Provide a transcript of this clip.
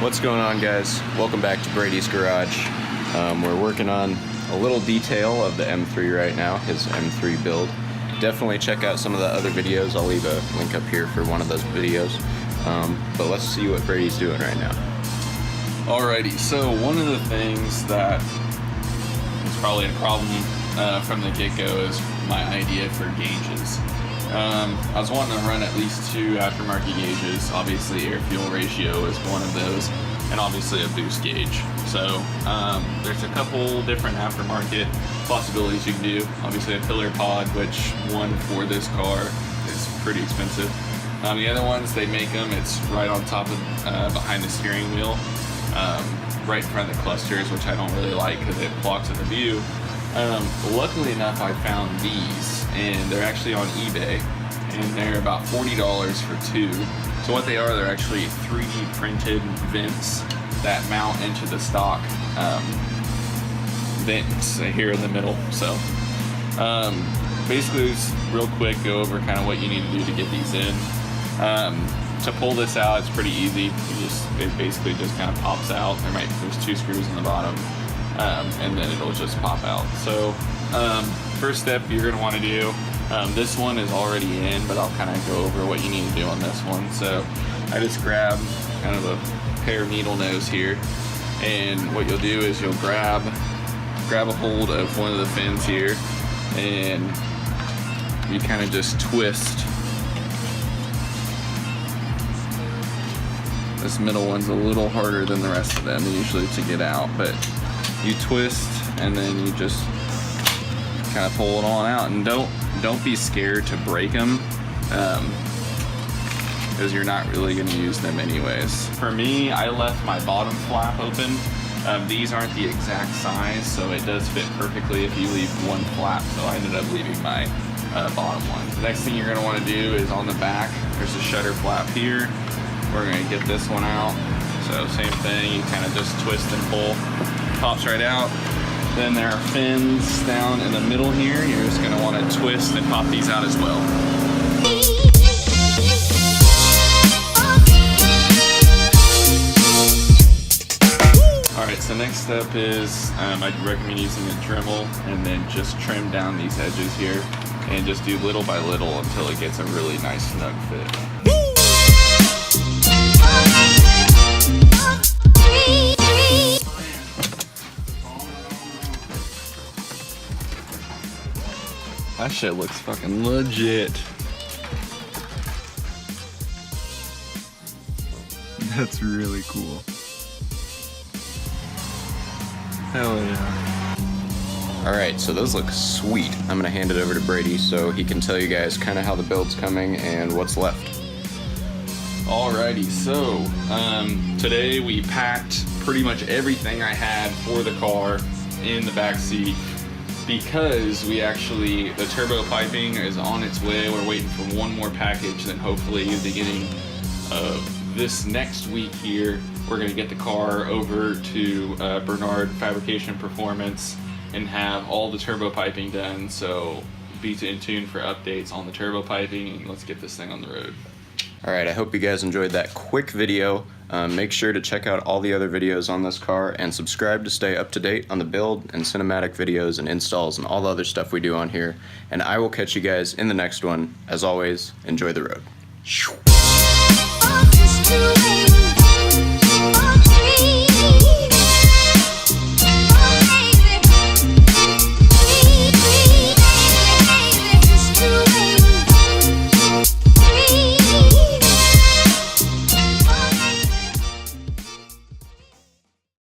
What's going on, guys? Welcome back to Brady's Garage. We're working on a little detail of the M3 right now, his M3 build. Definitely check out some of the other videos. I'll leave a link up here for one of those videos. But let's see what Brady's doing right now. Alrighty, so one of the things that is probably a problem from the get-go is my idea for gauges. I was wanting to run at least 2 aftermarket gauges. Obviously air fuel ratio is one of those, and obviously a boost gauge. So there's a couple different aftermarket possibilities you can do. Obviously a pillar pod, which one for this car is pretty expensive. The other ones, they make them, it's right on top of, behind the steering wheel, right in front of the clusters, which I don't really like because it blocks the view. Luckily enough, I found these, and they're actually on eBay, and they're about $40 for 2. So what they are, they're actually 3D printed vents that mount into the stock vents here in the middle. So basically, just real quick, go over kind of what you need to do to get these in. To pull this out, it's pretty easy. It basically just kind of pops out. There's 2 screws in the bottom. And then it'll just pop out. So first step you're going to want to do, this one is already in, but I'll kind of go over what you need to do on this one. So I just grab kind of a pair of needle nose here, and what you'll do is you'll grab a hold of one of the fins here, and you kind of just twist. This middle one's a little harder than the rest of them usually to get out, but you twist and then you just kind of pull it on out, and don't be scared to break them because you're not really going to use them anyways. For me, I left my bottom flap open. These aren't the exact size, so it does fit perfectly if you leave one flap, so I ended up leaving my bottom one. The next thing you're going to want to do is on the back, there's a shutter flap here. We're going to get this one out. So same thing, you kind of just twist and pull. Pops right out. Then there are fins down in the middle here. You're just going to want to twist and pop these out as well. Alright, so next step is I'd recommend using a Dremel, and then just trim down these edges here and just do little by little until it gets a really nice snug fit. That shit looks fucking legit. That's really cool. Hell yeah. Alright, so those look sweet. I'm going to hand it over to Brady so he can tell you guys kind of how the build's coming and what's left. Alrighty, so today we packed pretty much everything I had for the car in the back seat, because the turbo piping is on its way. We're waiting for one more package, then hopefully the beginning of this next week here, we're gonna get the car over to Bernard Fabrication Performance and have all the turbo piping done. So be in tune for updates on the turbo piping, and let's get this thing on the road. Alright, I hope you guys enjoyed that quick video. Make sure to check out all the other videos on this car and subscribe to stay up to date on the build and cinematic videos and installs and all the other stuff we do on here. And I will catch you guys in the next one. As always, enjoy the road.